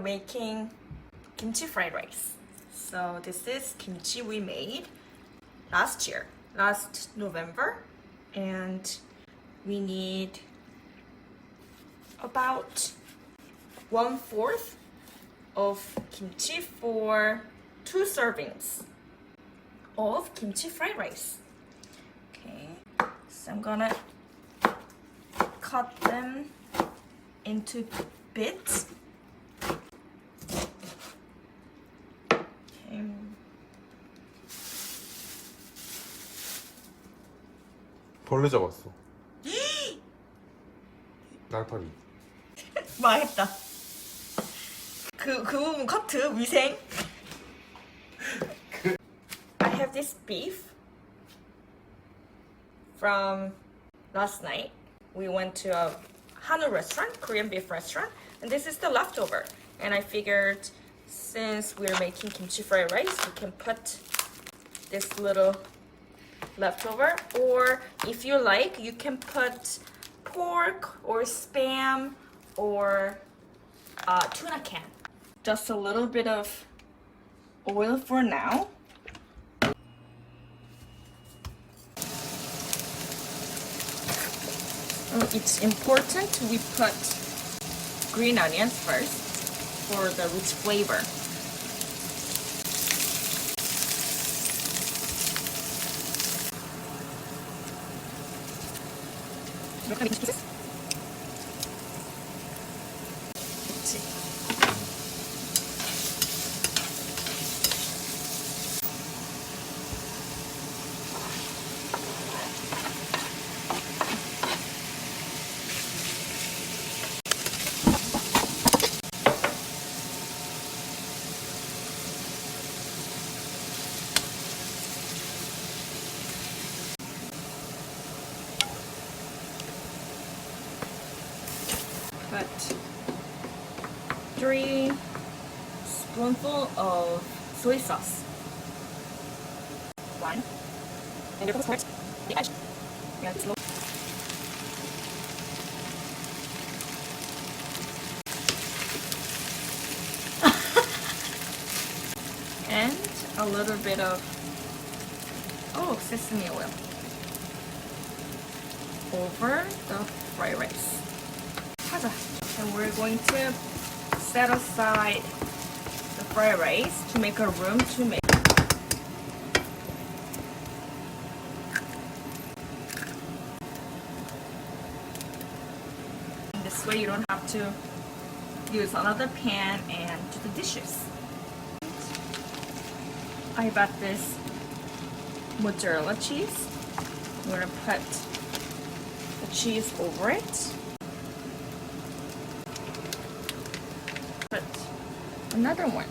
making kimchi fried rice. So this is kimchi we made last November, and we need about 1/4 of kimchi for 2 servings of kimchi fried rice. Okay, so I'm gonna cut them into bits. Okay. 벌레 잡았어. 날파리. 망했다. 그 부분 커트 위생. I have this beef from last night. We went to a Hanwoo restaurant, Korean beef restaurant, and this is the leftover. And I figured since we're making kimchi fried rice, we can put this little leftover, or if you like, you can put pork or spam or tuna can. Just a little bit of oil for now. It's important we put green onions first for the rich flavor. Look at these pieces. Let's see. Put 3 spoonfuls of soy sauce. 1. And you're going to the edge. Yeah, it's low. And a little bit of sesame oil over the fried rice. And we're going to set aside the fried rice to make a room to make. This way you don't have to use another pan and do the dishes. I bought this mozzarella cheese. We're gonna put the cheese over it. Put another one.